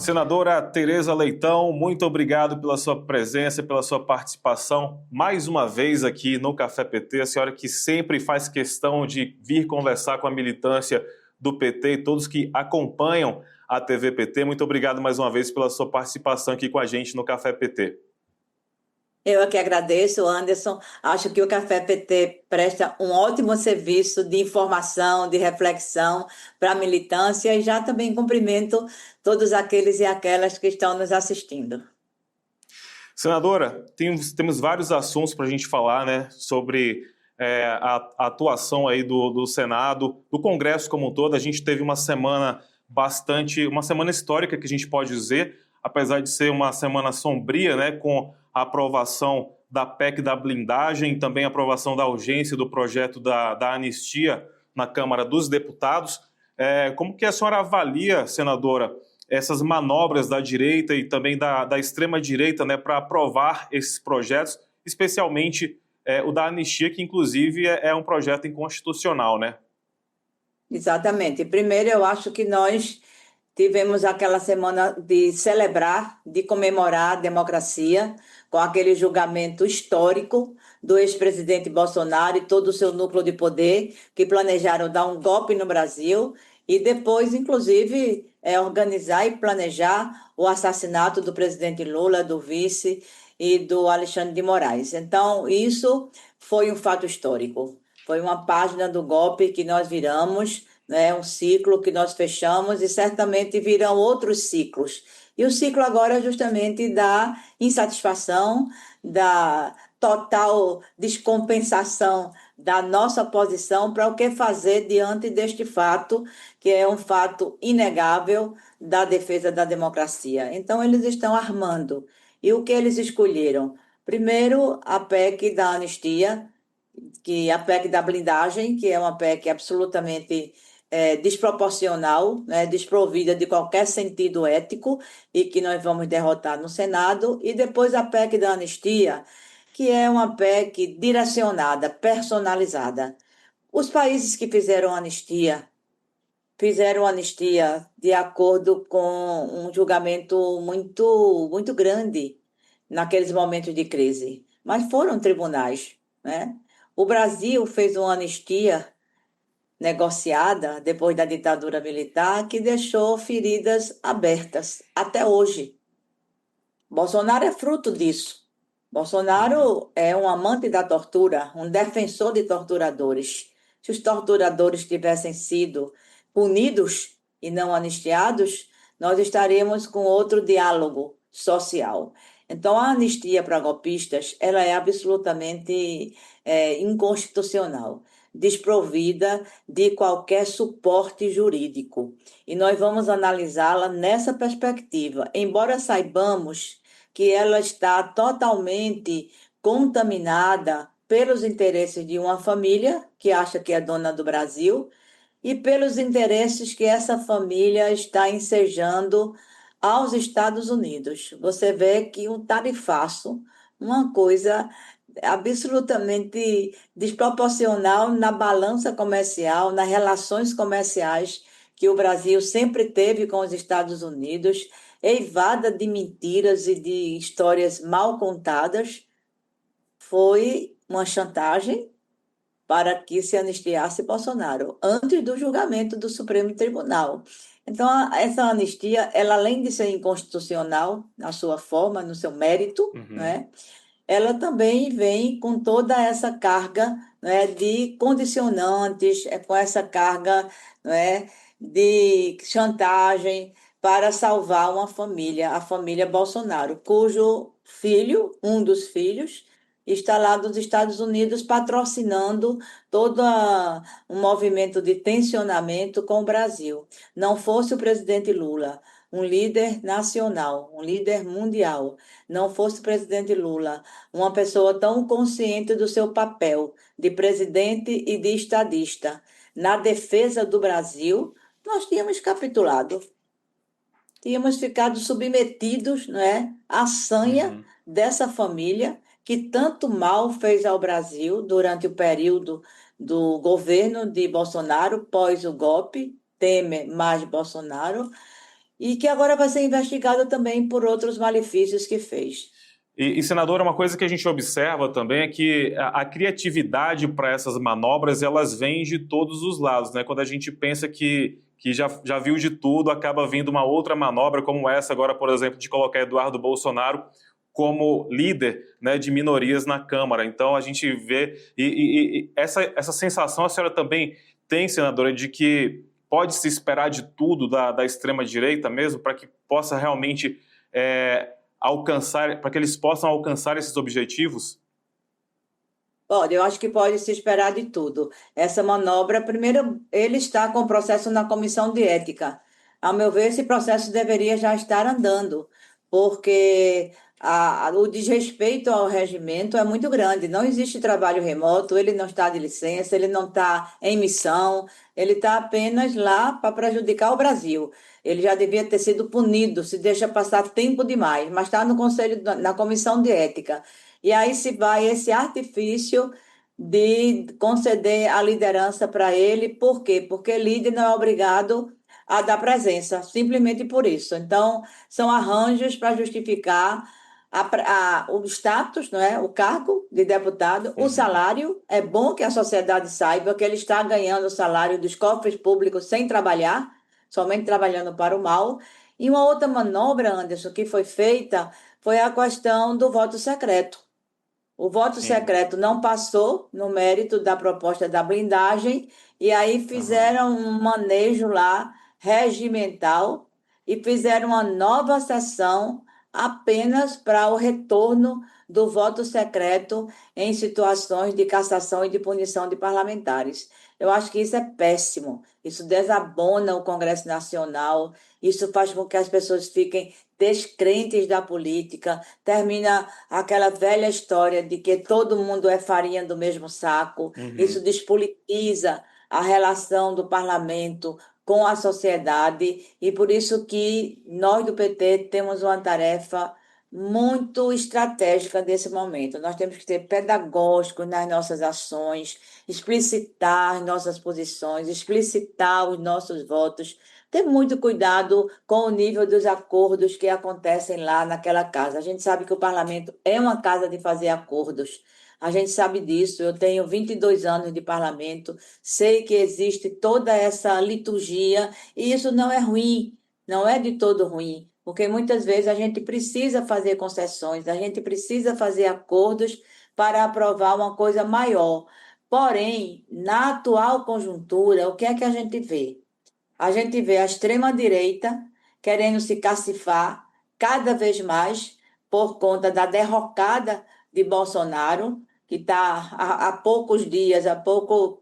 Senadora Tereza Leitão, muito obrigado pela sua presença, pela sua participação mais uma vez aqui no Café PT. A senhora que sempre faz questão de vir conversar com a militância do PT e todos que acompanham a TV PT. Muito obrigado mais uma vez pela sua participação aqui com a gente no Café PT. Eu aqui agradeço, Anderson. Acho que o Café PT presta um ótimo serviço de informação, de reflexão para a militância e já também cumprimento todos aqueles e aquelas que estão nos assistindo. Senadora, temos vários assuntos para a gente falar, né, sobre a atuação aí do Senado, do Congresso como um todo. A gente teve uma semana histórica, que a gente pode dizer, apesar de ser uma semana sombria, né, com a aprovação da PEC da blindagem, também a aprovação da urgência do projeto da anistia na Câmara dos Deputados. Como que a senhora avalia, senadora, essas manobras da direita e também da extrema-direita, né, para aprovar esses projetos, especialmente o da anistia, que inclusive é um projeto inconstitucional, né? Exatamente. Primeiro, eu acho que nós tivemos aquela semana de celebrar, de comemorar a democracia, com aquele julgamento histórico do ex-presidente Bolsonaro e todo o seu núcleo de poder, que planejaram dar um golpe no Brasil e depois, inclusive, organizar e planejar o assassinato do presidente Lula, do vice e do Alexandre de Moraes. Então, isso foi um fato histórico. Foi uma página do golpe que nós viramos, né, um ciclo que nós fechamos e certamente virão outros ciclos. E o ciclo agora é justamente da insatisfação, da total descompensação da nossa posição para o que fazer diante deste fato, que é um fato inegável da defesa da democracia. Então, eles estão armando. E o que eles escolheram? Primeiro, a PEC da anistia, que é a PEC da blindagem, que é uma PEC absolutamente desproporcional, né, desprovida de qualquer sentido ético e que nós vamos derrotar no Senado, e depois a PEC da anistia, que é uma PEC direcionada, personalizada. Os países que fizeram anistia de acordo com um julgamento muito grande naqueles momentos de crise, mas foram tribunais, né? O Brasil fez uma anistia negociada depois da ditadura militar que deixou feridas abertas até hoje. Bolsonaro é fruto disso. Bolsonaro é um amante da tortura, um defensor de torturadores. Se os torturadores tivessem sido punidos e não anistiados, nós estaríamos com outro diálogo social. Então, a anistia para golpistas, ela é absolutamente inconstitucional, desprovida de qualquer suporte jurídico. E nós vamos analisá-la nessa perspectiva, embora saibamos que ela está totalmente contaminada pelos interesses de uma família que acha que é dona do Brasil e pelos interesses que essa família está ensejando aos Estados Unidos. Você vê que um tarifaço, uma coisa absolutamente desproporcional na balança comercial, nas relações comerciais que o Brasil sempre teve com os Estados Unidos, eivada de mentiras e de histórias mal contadas, foi uma chantagem para que se anistiasse Bolsonaro, antes do julgamento do Supremo Tribunal. Então, essa anistia, ela, além de ser inconstitucional na sua forma, no seu mérito, né, ela também vem com toda essa carga, né, de condicionantes, com essa carga, né, de chantagem para salvar uma família, a família Bolsonaro, cujo filho, um dos filhos, está lá dos Estados Unidos patrocinando todo um movimento de tensionamento com o Brasil. Não fosse o presidente Lula, um líder nacional, um líder mundial, não fosse o presidente Lula, uma pessoa tão consciente do seu papel de presidente e de estadista na defesa do Brasil, nós tínhamos capitulado. Tínhamos ficado submetidos, né, à sanha dessa família que tanto mal fez ao Brasil durante o período do governo de Bolsonaro, pós o golpe, Temer mais Bolsonaro, e que agora vai ser investigado também por outros malefícios que fez. Senadora, uma coisa que a gente observa também é que a criatividade para essas manobras, elas vêm de todos os lados, né? Quando a gente pensa que já viu de tudo, acaba vindo uma outra manobra, como essa agora, por exemplo, de colocar Eduardo Bolsonaro como líder, né, de minorias na Câmara. Então, a gente vê... E essa sensação a senhora também tem, senadora, de que pode se esperar de tudo da extrema-direita mesmo, para que possa realmente... alcançar, para que eles possam alcançar esses objetivos? Olha, eu acho que pode se esperar de tudo. Essa manobra, primeiro, ele está com o processo na comissão de ética. Ao meu ver, esse processo deveria já estar andando, porque o desrespeito ao regimento é muito grande. Não existe trabalho remoto, ele não está de licença, ele não está em missão, ele está apenas lá para prejudicar o Brasil. Ele já devia ter sido punido, se deixa passar tempo demais, mas está no conselho, na comissão de ética. E aí se vai esse artifício de conceder a liderança para ele. Por quê? Porque líder não é obrigado a dar presença, simplesmente por isso. Então, são arranjos para justificar o status, não é? O cargo de deputado, o Uhum. salário. É bom que a sociedade saiba que ele está ganhando o salário dos cofres públicos sem trabalhar, somente trabalhando para o mal. E uma outra manobra, Anderson, que foi feita foi a questão do voto secreto. O voto Sim. secreto não passou no mérito da proposta da blindagem, e aí Aham. fizeram um manejo lá regimental e fizeram uma nova sessão apenas para o retorno do voto secreto em situações de cassação e de punição de parlamentares. Eu acho que isso é péssimo. Isso desabona o Congresso Nacional, isso faz com que as pessoas fiquem descrentes da política, termina aquela velha história de que todo mundo é farinha do mesmo saco. Isso Uhum. despolitiza a relação do parlamento com a sociedade e por isso que nós do PT temos uma tarefa muito estratégica nesse momento. Nós temos que ser pedagógicos nas nossas ações, explicitar as nossas posições, explicitar os nossos votos, ter muito cuidado com o nível dos acordos que acontecem lá naquela casa. A gente sabe que o parlamento é uma casa de fazer acordos. A gente sabe disso. Eu tenho 22 anos de parlamento, sei que existe toda essa liturgia, e isso não é ruim, não é de todo ruim, porque muitas vezes a gente precisa fazer concessões, a gente precisa fazer acordos para aprovar uma coisa maior. Porém, na atual conjuntura, o que é que a gente vê? A gente vê a extrema-direita querendo se cacifar cada vez mais por conta da derrocada de Bolsonaro, que está há poucos dias, há pouco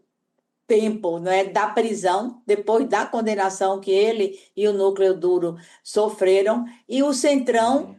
tempo, não é, da prisão, depois da condenação que ele e o núcleo duro sofreram, e o Centrão Uhum.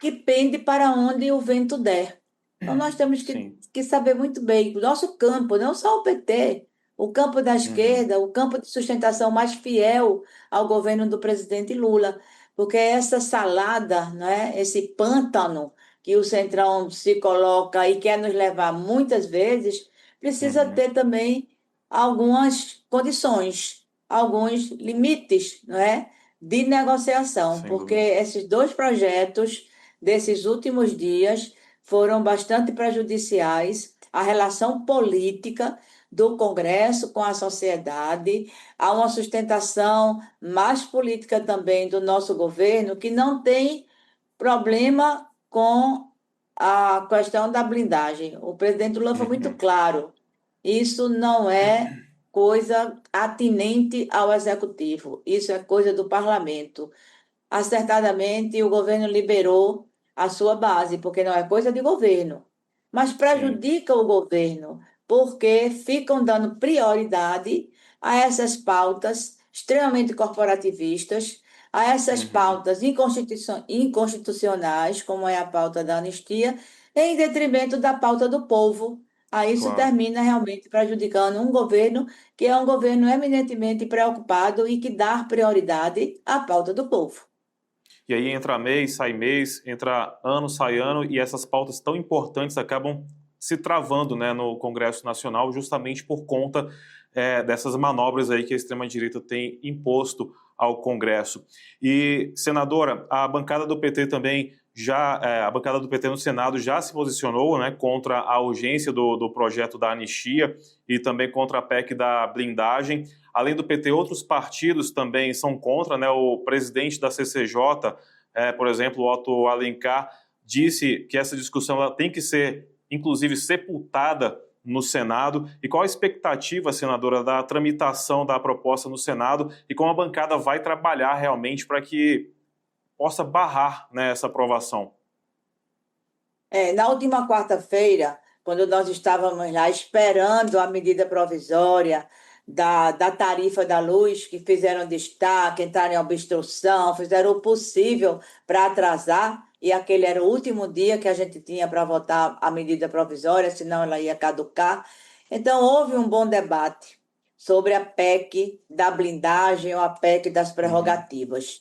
que pende para onde o vento der. Então, nós temos Sim. que saber muito bem o nosso campo, não só o PT, o campo da Uhum. esquerda, o campo de sustentação mais fiel ao governo do presidente Lula, porque essa salada, né, esse pântano que o Centrão se coloca e quer nos levar muitas vezes, precisa Uhum. ter também algumas condições, alguns limites, não é, de negociação, Sem porque dúvida. esses dois projetos desses últimos dias foram bastante prejudiciais à relação política do Congresso com a sociedade, a uma sustentação mais política também do nosso governo, que não tem problema com a questão da blindagem. O presidente Lula foi muito Uhum. claro. Isso não é coisa atinente ao executivo, isso é coisa do parlamento. Acertadamente, o governo liberou a sua base, porque não é coisa de governo, mas Sim. prejudica o governo, porque ficam dando prioridade a essas pautas extremamente corporativistas, a essas Uhum. pautas inconstitucionais, como é a pauta da anistia, em detrimento da pauta do povo. Aí isso Claro. termina realmente prejudicando um governo que é um governo eminentemente preocupado e que dá prioridade à pauta do povo. E aí entra mês, entra ano, sai ano, e essas pautas tão importantes acabam se travando, né, no Congresso Nacional, justamente por conta dessas manobras aí que a extrema-direita tem imposto ao Congresso. E, senadora, a bancada do PT também a bancada do PT no Senado já se posicionou, né, contra a urgência do projeto da anistia e também contra a PEC da blindagem. Além do PT, outros partidos também são contra, né? O presidente da CCJ, por exemplo, o Otto Alencar, disse que essa discussão ela tem que ser, inclusive, sepultada no Senado. E qual a expectativa, senadora, da tramitação da proposta no Senado e como a bancada vai trabalhar realmente para que possa barrar, né, essa aprovação? Na última quarta-feira, quando nós estávamos lá esperando a medida provisória da tarifa da luz, que fizeram destaque, entraram em obstrução, fizeram o possível para atrasar, e aquele era o último dia que a gente tinha para votar a medida provisória, senão ela ia caducar. Então, houve um bom debate sobre a PEC da blindagem ou a PEC das prerrogativas.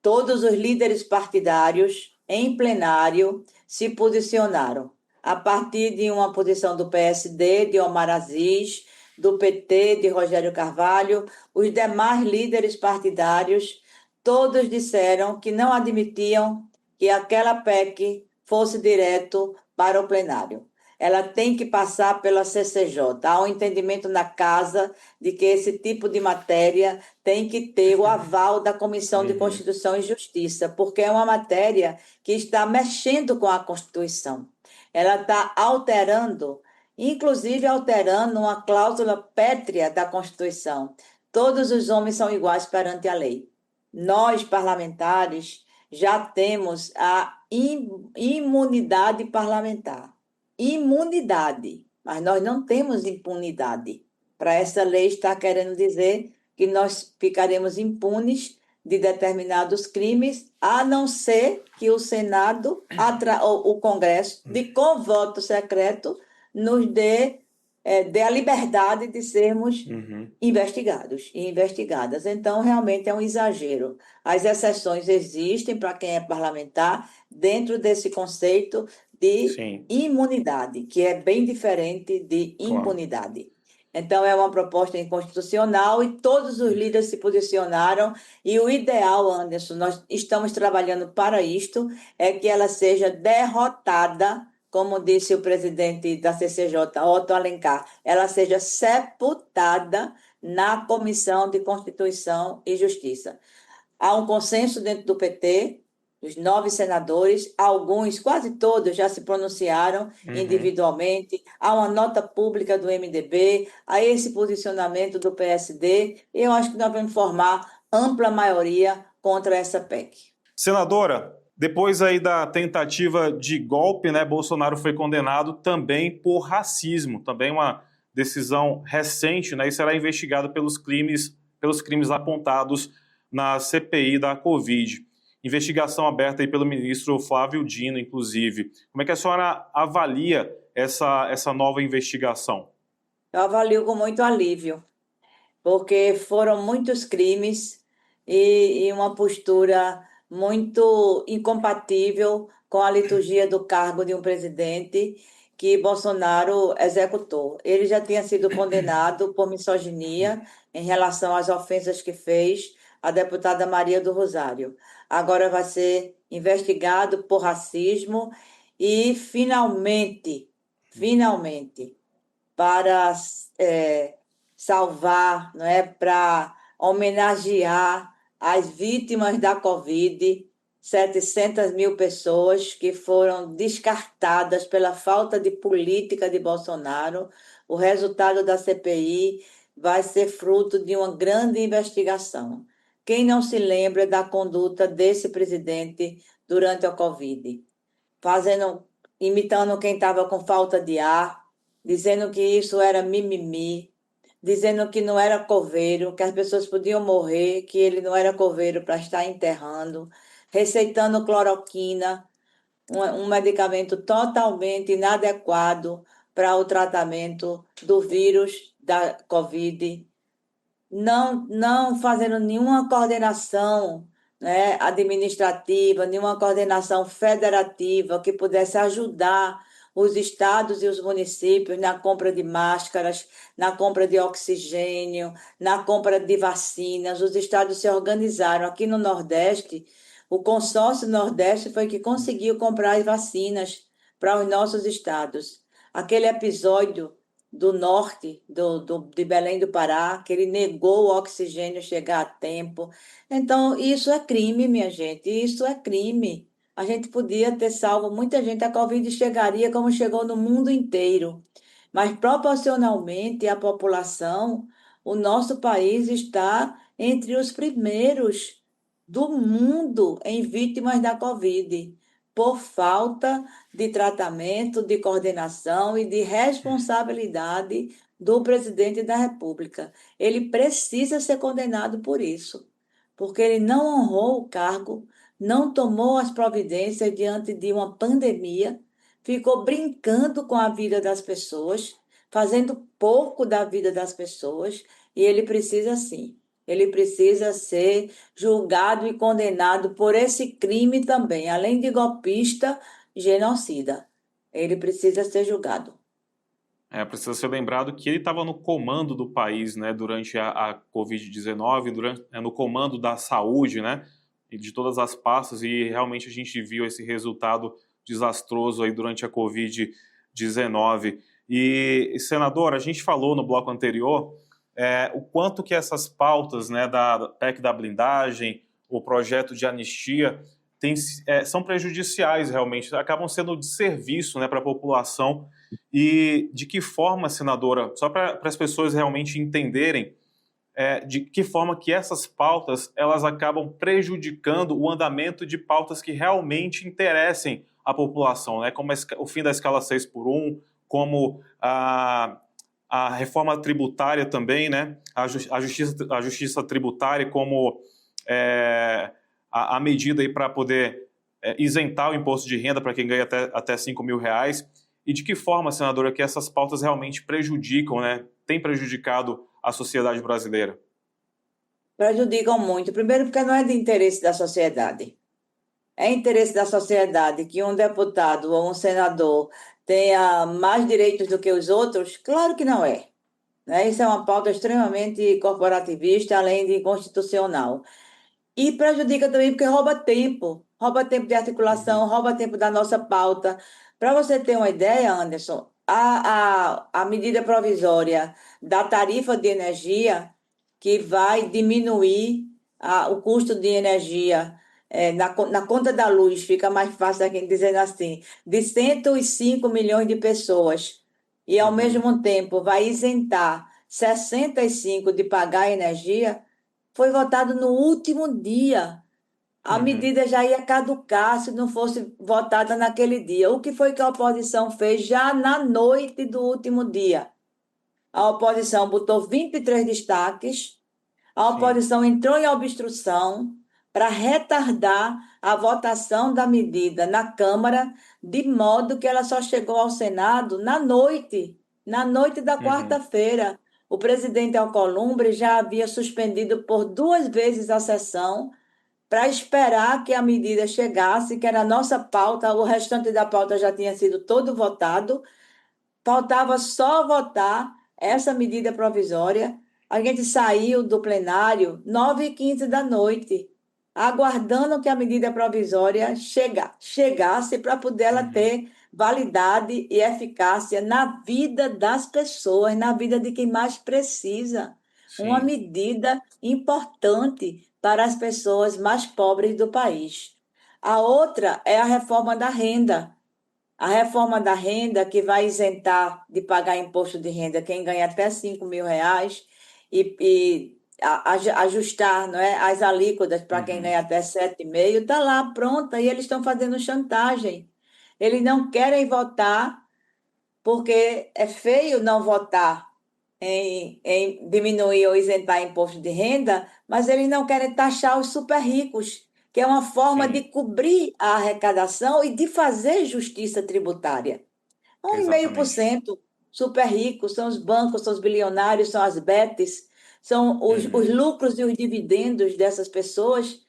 Todos os líderes partidários, em plenário, se posicionaram, a partir de uma posição do PSD, de Omar Aziz, do PT, de Rogério Carvalho, os demais líderes partidários, todos disseram que não admitiam que aquela PEC fosse direto para o plenário. Ela tem que passar pela CCJ. Há um entendimento na casa de que esse tipo de matéria tem que ter o aval da Comissão de Constituição e Justiça, porque é uma matéria que está mexendo com a Constituição. Ela está alterando, inclusive alterando uma cláusula pétrea da Constituição. Todos os homens são iguais perante a lei. Nós, parlamentares, já temos a imunidade parlamentar. Imunidade, mas nós não temos impunidade. Para essa lei está querendo dizer que nós ficaremos impunes de determinados crimes, a não ser que o Senado, o Congresso, com voto secreto, nos dê a liberdade de sermos investigados e investigadas. Então, realmente é um exagero. As exceções existem para quem é parlamentar dentro desse conceito de imunidade, que é bem diferente de impunidade. Então, é uma proposta inconstitucional e todos os líderes se posicionaram. E o ideal, Anderson, nós estamos trabalhando para isto, é que ela seja derrotada, como disse o presidente da CCJ, Otto Alencar, ela seja sepultada na Comissão de Constituição e Justiça. Há um consenso dentro do PT, os 9 senadores, alguns, quase todos, já se pronunciaram individualmente. Há uma nota pública do MDB, há esse posicionamento do PSD, e eu acho que nós vamos formar ampla maioria contra essa PEC. Senadora, depois aí da tentativa de golpe, né, Bolsonaro foi condenado também por racismo, também uma decisão recente, né, e será investigado pelos crimes apontados na CPI da Covid. Investigação aberta aí pelo ministro Flávio Dino, inclusive. Como é que a senhora avalia essa nova investigação? Eu avalio com muito alívio, porque foram muitos crimes e uma postura muito incompatível com a liturgia do cargo de um presidente que Bolsonaro executou. Ele já tinha sido condenado por misoginia em relação às ofensas que fez a deputada Maria do Rosário. Agora vai ser investigado por racismo e, finalmente, para salvar, não é, para homenagear as vítimas da Covid, 700 mil pessoas que foram descartadas pela falta de política de Bolsonaro. O resultado da CPI vai ser fruto de uma grande investigação. Quem não se lembra da conduta desse presidente durante a Covid? Imitando quem estava com falta de ar, dizendo que isso era mimimi, dizendo que não era coveiro, que as pessoas podiam morrer, que ele não era coveiro para estar enterrando, receitando cloroquina, um medicamento totalmente inadequado para o tratamento do vírus da Covid, não fazendo nenhuma coordenação, né, administrativa, nenhuma coordenação federativa que pudesse ajudar os estados e os municípios na compra de máscaras, na compra de oxigênio, na compra de vacinas. Os estados se organizaram. Aqui no Nordeste, o consórcio Nordeste foi que conseguiu comprar as vacinas para os nossos estados. Aquele episódio do norte, de Belém do Pará, que ele negou o oxigênio chegar a tempo. Então, isso é crime, minha gente, isso é crime. A gente podia ter salvo muita gente, a Covid chegaria como chegou no mundo inteiro. Mas, proporcionalmente à população, o nosso país está entre os primeiros do mundo em vítimas da Covid, por falta de tratamento, de coordenação e de responsabilidade do presidente da República. Ele precisa ser condenado por isso, porque ele não honrou o cargo, não tomou as providências diante de uma pandemia, ficou brincando com a vida das pessoas, fazendo pouco da vida das pessoas, e ele precisa sim. Ele precisa ser julgado e condenado por esse crime também, além de golpista, genocida. Ele precisa ser julgado. Precisa ser lembrado que ele estava no comando do país, né, durante a Covid-19, no comando da saúde, né, e de todas as pastas, e realmente a gente viu esse resultado desastroso aí durante a Covid-19. E, senador, a gente falou no bloco anterior o quanto que essas pautas, né, da PEC da blindagem, o projeto de anistia, são prejudiciais realmente, acabam sendo de serviço, né, para a população. E de que forma, senadora, só para as pessoas realmente entenderem, de que forma que essas pautas elas acabam prejudicando o andamento de pautas que realmente interessem a população, né? Como o fim da escala 6 por 1, como a reforma tributária também, né? A justiça tributária como a medida para poder isentar o imposto de renda para quem ganha até R$ 5.000. E de que forma, senadora, que essas pautas realmente prejudicam, né? Tem prejudicado a sociedade brasileira? Prejudicam muito. Primeiro, porque não é de interesse da sociedade. É interesse da sociedade que um deputado ou um senador tenha mais direitos do que os outros? Claro que não é. Né? Isso é uma pauta extremamente corporativista, além de inconstitucional. E prejudica também porque rouba tempo de articulação, rouba tempo da nossa pauta. Para você ter uma ideia, Anderson, a medida provisória da tarifa de energia, que vai diminuir o custo de energia na conta da luz, fica mais fácil aqui dizendo assim, de 105 milhões de pessoas, e ao mesmo tempo vai isentar 65 de pagar a energia, foi votado no último dia. A medida já ia caducar se não fosse votada naquele dia. O que foi que a oposição fez já na noite do último dia? A oposição botou 23 destaques, a Sim. oposição entrou em obstrução para retardar a votação da medida na Câmara, de modo que ela só chegou ao Senado na noite da quarta-feira. O presidente Alcolumbre já havia suspendido por 2 vezes a sessão para esperar que a medida chegasse, que era a nossa pauta, o restante da pauta já tinha sido todo votado, faltava só votar essa medida provisória. A gente saiu do plenário 9h15 da noite, aguardando que a medida provisória chegasse para poder ela ter validade e eficácia na vida das pessoas, na vida de quem mais precisa. Uma Sim. medida importante para as pessoas mais pobres do país. A outra é a reforma da renda. A reforma da renda, que vai isentar de pagar imposto de renda quem ganha até R$ 5.000 e ajustar, não é, as alíquotas para quem ganha até 7,5, está lá pronta e eles estão fazendo chantagem. Eles não querem votar porque é feio não votar em diminuir ou isentar imposto de renda, mas eles não querem taxar os super ricos, que é uma forma de Sim, cobrir a arrecadação e de fazer justiça tributária. exatamente. 1,5% super ricos são os bancos, são os bilionários, são as betes, são os lucros e os dividendos dessas pessoas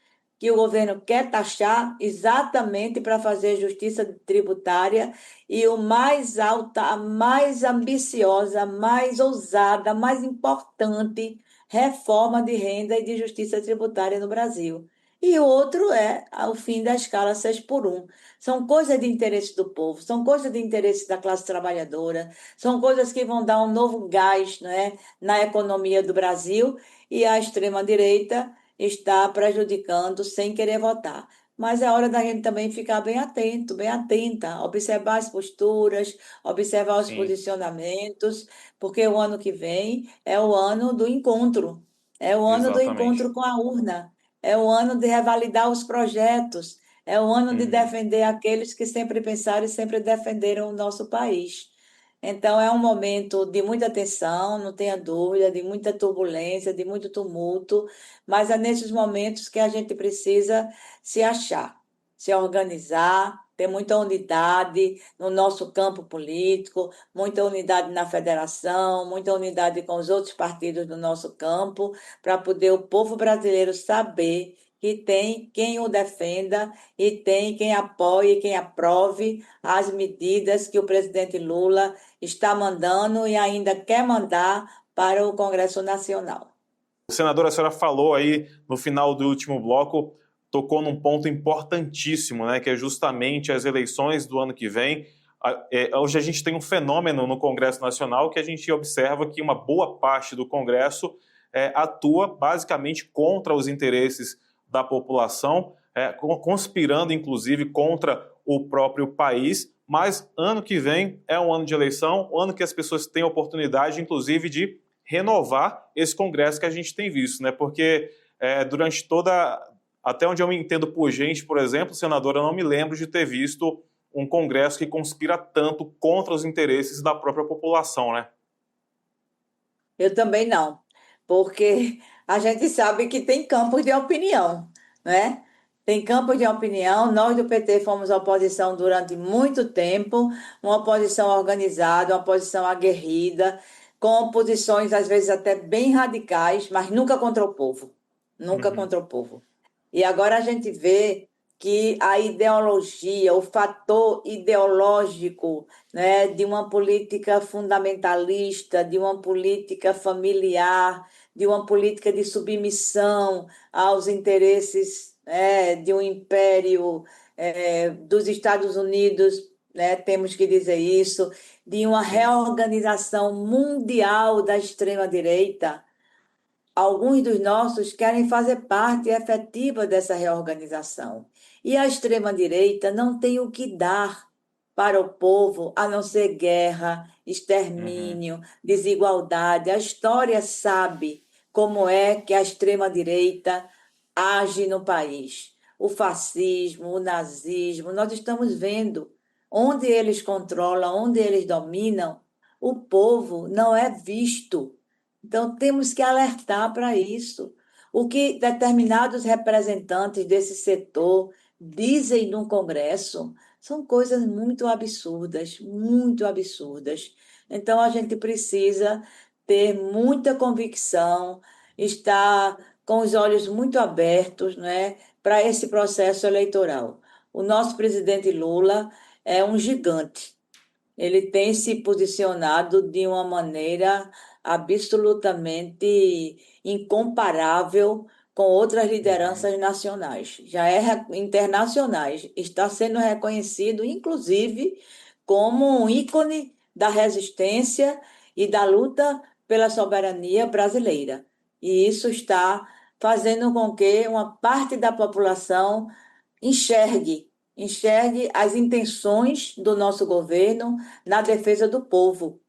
que o governo quer taxar exatamente para fazer justiça tributária e o mais alta, a mais ambiciosa, a mais ousada, a mais importante reforma de renda e de justiça tributária no Brasil. E o outro é o fim da escala 6 por 1. São coisas de interesse do povo, são coisas de interesse da classe trabalhadora, são coisas que vão dar um novo gás, né, na economia do Brasil, e a extrema-direita está prejudicando sem querer votar. Mas é hora da gente também ficar bem atento, bem atenta, observar as posturas, observar os Sim, posicionamentos, porque o ano que vem é o ano do encontro, é o ano do exatamente. encontro com a urna, é o ano de revalidar os projetos, é o ano de Uhum. defender aqueles que sempre pensaram e sempre defenderam o nosso país. Então, é um momento de muita tensão, não tenha dúvida, de muita turbulência, de muito tumulto, mas é nesses momentos que a gente precisa se achar, se organizar, ter muita unidade no nosso campo político, muita unidade na federação, muita unidade com os outros partidos do nosso campo, para poder o povo brasileiro saber que tem quem o defenda e tem quem apoie, quem aprove as medidas que o presidente Lula está mandando e ainda quer mandar para o Congresso Nacional. Senadora, a senhora falou aí no final do último bloco, tocou num ponto importantíssimo, né, que é justamente as eleições do ano que vem. Hoje a gente tem um fenômeno no Congresso Nacional que a gente observa que uma boa parte do Congresso atua basicamente contra os interesses da população, conspirando inclusive contra o próprio país. Mas ano que vem é um ano de eleição, um ano que as pessoas têm a oportunidade, inclusive, de renovar esse congresso que a gente tem visto, né? Porque durante toda, até onde eu me entendo por gente, por exemplo, senadora, eu não me lembro de ter visto um congresso que conspira tanto contra os interesses da própria população, né? Eu também não, porque a gente sabe que tem campos de opinião, né? Tem campos de opinião. Nós do PT fomos oposição durante muito tempo, uma oposição organizada, uma oposição aguerrida, com posições às vezes até bem radicais, mas nunca contra o povo, nunca Uhum, contra o povo. E agora a gente vê que a ideologia, o fator ideológico, né, de uma política fundamentalista, de uma política familiar, de uma política de submissão aos interesses, de um império, dos Estados Unidos, né, temos que dizer isso, de uma sim. reorganização mundial da extrema-direita. Alguns dos nossos querem fazer parte efetiva dessa reorganização. E a extrema-direita não tem o que dar para o povo a não ser guerra, Uhum, extermínio, desigualdade. A história sabe como é que a extrema-direita age no país. O fascismo, o nazismo, nós estamos vendo onde eles controlam, onde eles dominam, o povo não é visto. Então, temos que alertar para isso. O que determinados representantes desse setor dizem no Congresso são coisas muito absurdas, muito absurdas. Então, a gente precisa ter muita convicção, estar com os olhos muito abertos, né, para esse processo eleitoral. O nosso presidente Lula é um gigante. Ele tem se posicionado de uma maneira absolutamente incomparável com outras uhum, lideranças nacionais, já internacionais, está sendo reconhecido, inclusive, como um ícone da resistência e da luta pela soberania brasileira. E isso está fazendo com que uma parte da população enxergue as intenções do nosso governo na defesa do povo.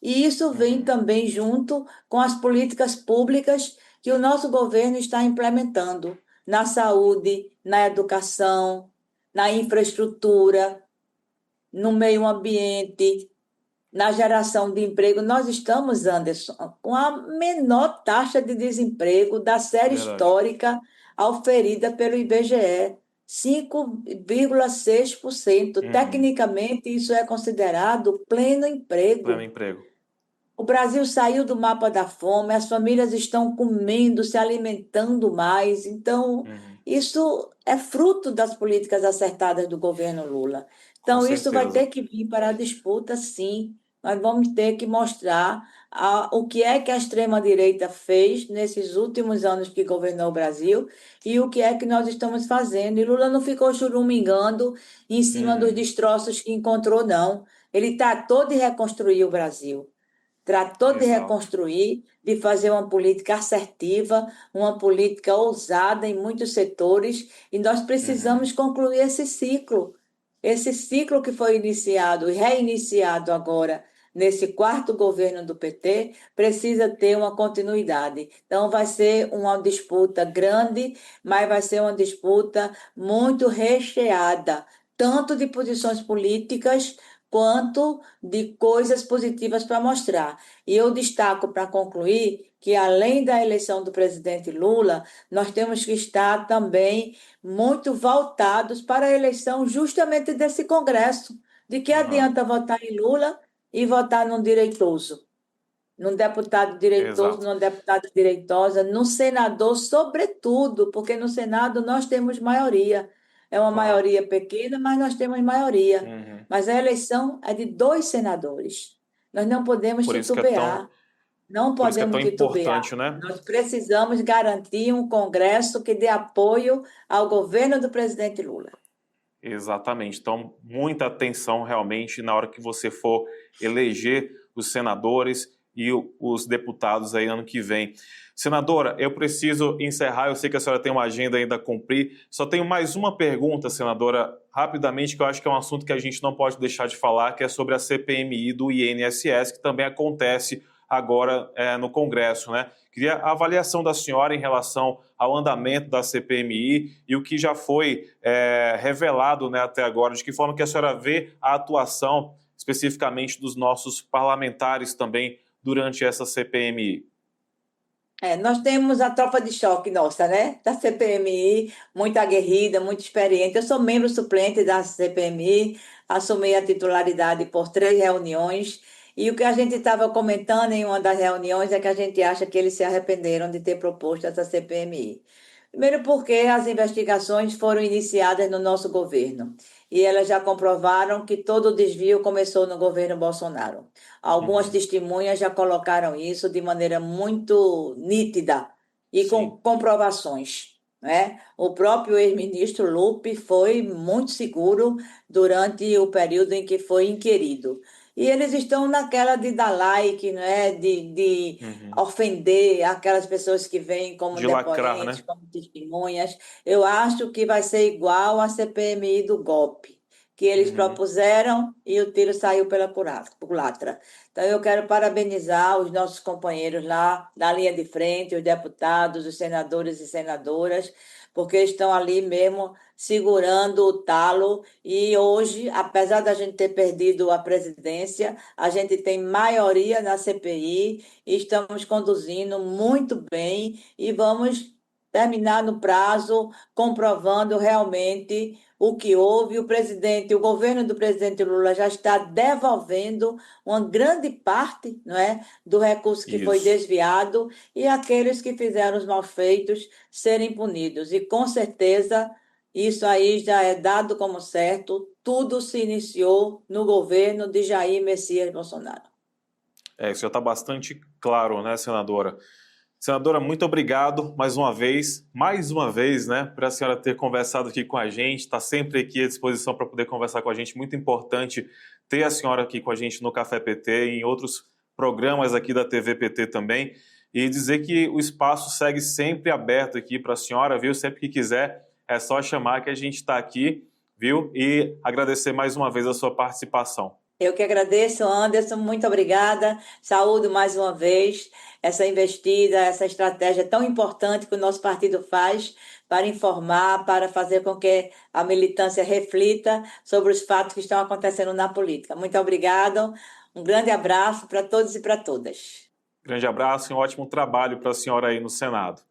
E isso vem uhum. também junto com as políticas públicas que o nosso governo está implementando na saúde, na educação, na infraestrutura, no meio ambiente, na geração de emprego. Nós estamos, Anderson, com a menor taxa de desemprego da série Verdade. histórica auferida pelo IBGE. 5,6%. Uhum. Tecnicamente, isso é considerado pleno Pleno emprego. emprego. O Brasil saiu do mapa da fome, as famílias estão comendo, se alimentando mais. Então, Uhum. Isso é fruto das políticas acertadas do governo Lula. Com Então, isso vai certeza. ter que vir para a disputa, sim. Nós vamos ter que mostrar o que é que a extrema-direita fez nesses últimos anos que governou o Brasil e o que é que nós estamos fazendo. E Lula não ficou churumingando em cima dos Uhum. destroços que encontrou, não. Ele tratou de reconstruir o Brasil. Tratou de Exato. reconstruir, de fazer uma política assertiva, uma política ousada em muitos setores, e nós Uhum. precisamos concluir esse ciclo. Esse ciclo que foi iniciado e reiniciado agora nesse quarto governo do PT precisa ter uma continuidade. Então, vai ser uma disputa grande, mas vai ser uma disputa muito recheada, tanto de posições políticas quanto de coisas positivas para mostrar. E eu destaco, para concluir, que além da eleição do presidente Lula, nós temos que estar também muito voltados para a eleição justamente desse Congresso. De que Aham. adianta votar em Lula e votar num direitoso, num deputado direitoso, Exato. numa deputada direitosa, num senador, sobretudo, porque no Senado nós temos maioria. É uma Claro. maioria pequena, mas nós temos maioria. Uhum. Mas a eleição é de 2 senadores. Nós não podemos Por isso que é tão, titubear, não por isso que é tão podemos titubear. importante, né? Nós precisamos garantir um Congresso que dê apoio ao governo do presidente Lula. Exatamente. Então, muita atenção realmente na hora que você for eleger os senadores e os deputados aí ano que vem. Senadora, eu preciso encerrar, eu sei que a senhora tem uma agenda ainda a cumprir. Só tenho mais uma pergunta, senadora, rapidamente, que eu acho que é um assunto que a gente não pode deixar de falar, que é sobre a CPMI do INSS, que também acontece agora no Congresso, né? Queria a avaliação da senhora em relação ao andamento da CPMI e o que já foi revelado, né, até agora, de que forma que a senhora vê a atuação especificamente dos nossos parlamentares também durante essa CPMI. Nós temos a tropa de choque nossa, né? Da CPMI, muito aguerrida, muito experiente. Eu sou membro suplente da CPMI, assumi a titularidade por 3 reuniões. E o que a gente estava comentando em uma das reuniões é que a gente acha que eles se arrependeram de ter proposto essa CPMI. Primeiro, porque as investigações foram iniciadas no nosso governo e elas já comprovaram que todo o desvio começou no governo Bolsonaro. Algumas Uhum. testemunhas já colocaram isso de maneira muito nítida e com Sim, comprovações, né? O próprio ex-ministro Lupe foi muito seguro durante o período em que foi inquirido. E eles estão naquela de dar like, né? De uhum. ofender aquelas pessoas que vêm como De lacrar, depoentes, né? como testemunhas. Eu acho que vai ser igual à CPMI do golpe, que eles Uhum. propuseram e o tiro saiu pela culatra. Então, eu quero parabenizar os nossos companheiros lá da linha de frente, os deputados, os senadores e senadoras, porque estão ali mesmo segurando o talo. E hoje, apesar da gente ter perdido a presidência, a gente tem maioria na CPI e estamos conduzindo muito bem e vamos terminar no prazo, comprovando realmente o que houve. O governo do presidente Lula já está devolvendo uma grande parte, não é, do recurso que foi Isso. desviado e aqueles que fizeram os malfeitos serem punidos. E com certeza isso aí já é dado como certo. Tudo se iniciou no governo de Jair Messias Bolsonaro. Isso já está bastante claro, né, senadora? Senadora, muito obrigado mais uma vez, né, por a senhora ter conversado aqui com a gente, está sempre aqui à disposição para poder conversar com a gente. Muito importante ter a senhora aqui com a gente no Café PT e em outros programas aqui da TV PT também. E dizer que o espaço segue sempre aberto aqui para a senhora, viu? Sempre que quiser, é só chamar que a gente está aqui, viu? E agradecer mais uma vez a sua participação. Eu que agradeço, Anderson, muito obrigada. Saúdo mais uma vez essa investida, essa estratégia tão importante que o nosso partido faz para informar, para fazer com que a militância reflita sobre os fatos que estão acontecendo na política. Muito obrigado, um grande abraço para todos e para todas. Grande abraço e um ótimo trabalho para a senhora aí no Senado.